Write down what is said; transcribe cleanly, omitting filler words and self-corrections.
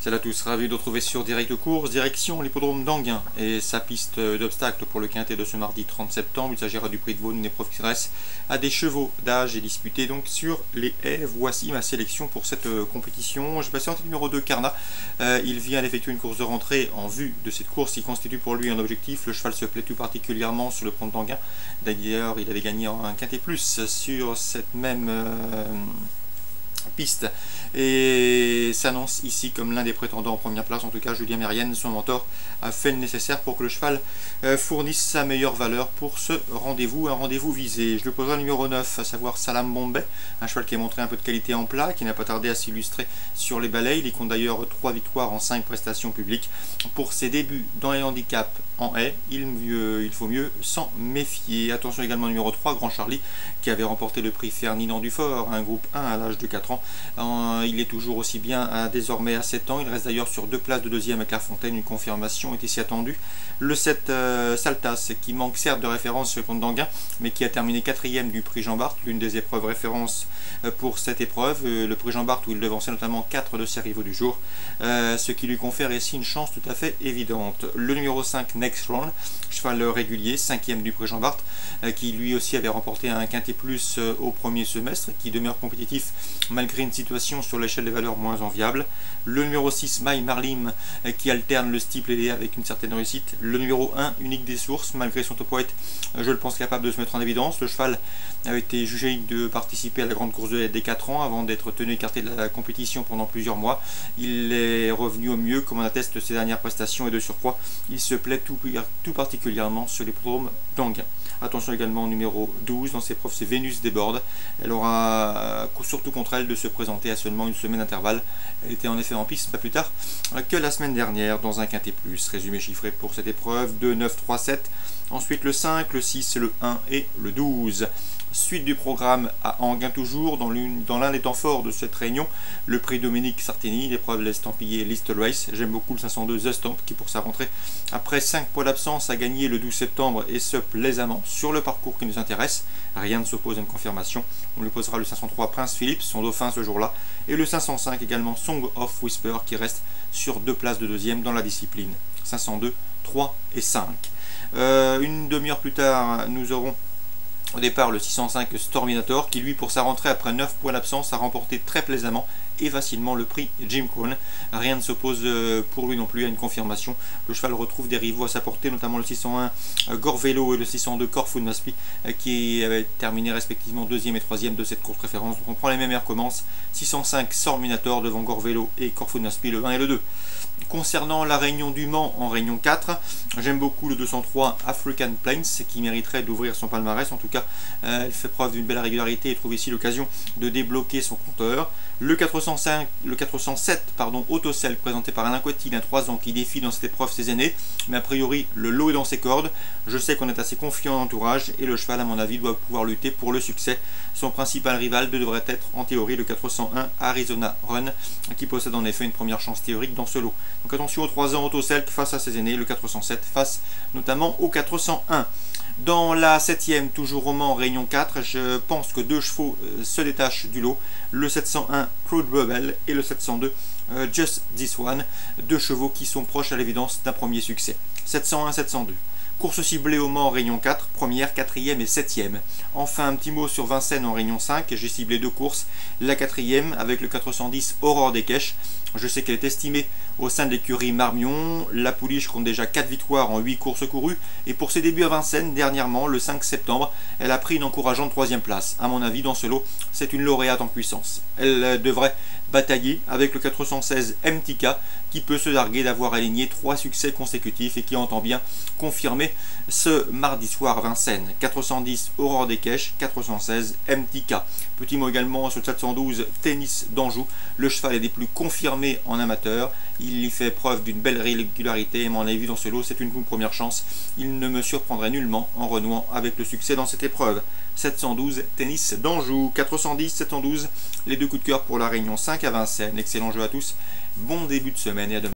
Salut à tous, ravi de retrouver sur Direct Course, direction l'hippodrome d'Anguin et sa piste d'obstacle pour le quintet de ce mardi 30 septembre. Il s'agira du prix de Vaune, une épreuve qui s'adresse à des chevaux d'âge et disputée donc sur les haies. Voici ma sélection pour cette compétition. Je vais passer en tête numéro 2, Carna. Il vient d'effectuer une course de rentrée en vue de cette course qui constitue pour lui un objectif. Le cheval se plaît tout particulièrement sur le pont d'Anguin. D'ailleurs, il avait gagné un quintet plus sur cette même piste et s'annonce ici comme l'un des prétendants en première place. En tout cas, Julien Mérienne, son mentor, a fait le nécessaire pour que le cheval fournisse sa meilleure valeur pour ce rendez-vous, un rendez-vous visé. Je le poserai au numéro 9, à savoir Salam Bombay, un cheval qui a montré un peu de qualité en plat, qui n'a pas tardé à s'illustrer sur les balais. Il y compte d'ailleurs 3 victoires en 5 prestations publiques. Pour ses débuts dans les handicaps en haie, il faut mieux s'en méfier. Attention également au numéro 3, Grand Charlie, qui avait remporté le prix Ferdinand Dufort, un groupe 1 à l'âge de 4 ans. Il est toujours aussi bien désormais à 7 ans. Il reste d'ailleurs sur 2 places de deuxième avec Clairefontaine. Une confirmation est ici attendue. Le 7 Saltas, qui manque certes de référence sur le pont d'Anguin, mais qui a terminé 4e du prix Jean Bart, l'une des épreuves référence pour cette épreuve. Le prix Jean Bart où il devançait notamment 4 de ses rivaux du jour, ce qui lui confère ici une chance tout à fait évidente. Le numéro 5 Next Round, cheval régulier, 5e du prix Jean Bart, qui lui aussi avait remporté un quintet plus au premier semestre, qui demeure compétitif malgré une situation sur l'échelle des valeurs moins enviable. Le numéro 6 My Marlim, qui alterne le steeple avec une certaine réussite. Le numéro 1 Unique des Sources, malgré son topo je le pense capable de se mettre en évidence. Le cheval a été jugé de participer à la grande course de des 4 ans avant d'être tenu écarté de la compétition pendant plusieurs mois. Il est revenu au mieux, comme on atteste ses dernières prestations, et de surcroît il se plaît tout particulièrement sur l'hippodrome d'Anguin. Attention également au numéro 12, dans ses preuves c'est Vénus déborde. Elle aura surtout contre elle de se présenter à seulement une semaine d'intervalle. Elle était en effet en piste pas plus tard que la semaine dernière dans un quintet plus. Résumé chiffré pour cette épreuve, 2, 9, 3, 7. Ensuite le 5, le 6, le 1 et le 12. Suite du programme à Anguin toujours, dans l'un des temps forts de cette réunion, le prix Dominique Sartini, l'épreuve l'estampillé List Race. J'aime beaucoup le 502 The Stamp qui pour sa rentrée, après 5 points d'absence, a gagné le 12 septembre et ce plaisamment sur le parcours qui nous intéresse. Rien ne s'oppose à une confirmation. On lui posera le 503 Prince Philippe, son dauphin ce jour-là, et le 505 également Song of Whisper qui reste sur 2 places de deuxième dans la discipline. 502, 3 et 5. Une demi-heure plus tard, nous aurons au départ le 605 Storminator qui lui pour sa rentrée après 9 points d'absence a remporté très plaisamment et facilement le prix Jim Crone. Rien ne s'oppose pour lui non plus à une confirmation. Le cheval retrouve des rivaux à sa portée, notamment le 601 Gorvelo et le 602 Corfoot Maspi qui avaient terminé respectivement 2e et 3e de cette course référence. Donc on prend les mêmes airs, commence 605 Storminator devant Gorvelo et Corfoot Maspi, le 1 et le 2. Concernant la réunion du Mans en réunion 4, j'aime beaucoup le 203 African Plains qui mériterait d'ouvrir son palmarès. En tout cas, elle fait preuve d'une belle régularité et trouve ici l'occasion de débloquer son compteur. Le 407 Autosel présenté par Alain Cotil, un 3 ans qui défie dans cette épreuve ses aînés, mais a priori le lot est dans ses cordes. Je sais qu'on est assez confiant en entourage et le cheval à mon avis doit pouvoir lutter pour le succès. Son principal rival devrait être en théorie le 401 Arizona Run qui possède en effet une première chance théorique dans ce lot. Donc attention aux 3 ans Autosel face à ses aînés, le 407 face notamment au 401. Dans la 7e, toujours au Mans, réunion 4, je pense que 2 chevaux se détachent du lot. Le 701 Proud Rebel et le 702 Just This One. 2 chevaux qui sont proches à l'évidence d'un premier succès. 701-702. Course ciblée au Mans en réunion 4, première, 4e et 7e. Enfin un petit mot sur Vincennes en réunion 5, j'ai ciblé 2 courses. La 4e avec le 410 Aurore des Caches. Je sais qu'elle est estimée au sein de l'écurie Marmion. La pouliche compte déjà 4 victoires en 8 courses courues. Et pour ses débuts à Vincennes, dernièrement, le 5 septembre, elle a pris une encourageante 3e place. À mon avis, dans ce lot, c'est une lauréate en puissance. Elle devrait batailler avec le 416 MTK qui peut se darguer d'avoir aligné 3 succès consécutifs et qui entend bien confirmer ce mardi soir à Vincennes. 410 Aurore des Caches, 416 MTK. Petit mot également sur le 712 Tennis d'Anjou. Le cheval est des plus confirmés en amateur. Il y fait preuve d'une belle régularité et à mon avis dans ce lot c'est une première chance. Il ne me surprendrait nullement en renouant avec le succès dans cette épreuve. 712 Tennis d'Anjou, 410, 712, les 2 coups de cœur pour la réunion 5 à Vincennes. Excellent jeu à tous, bon début de semaine et à demain.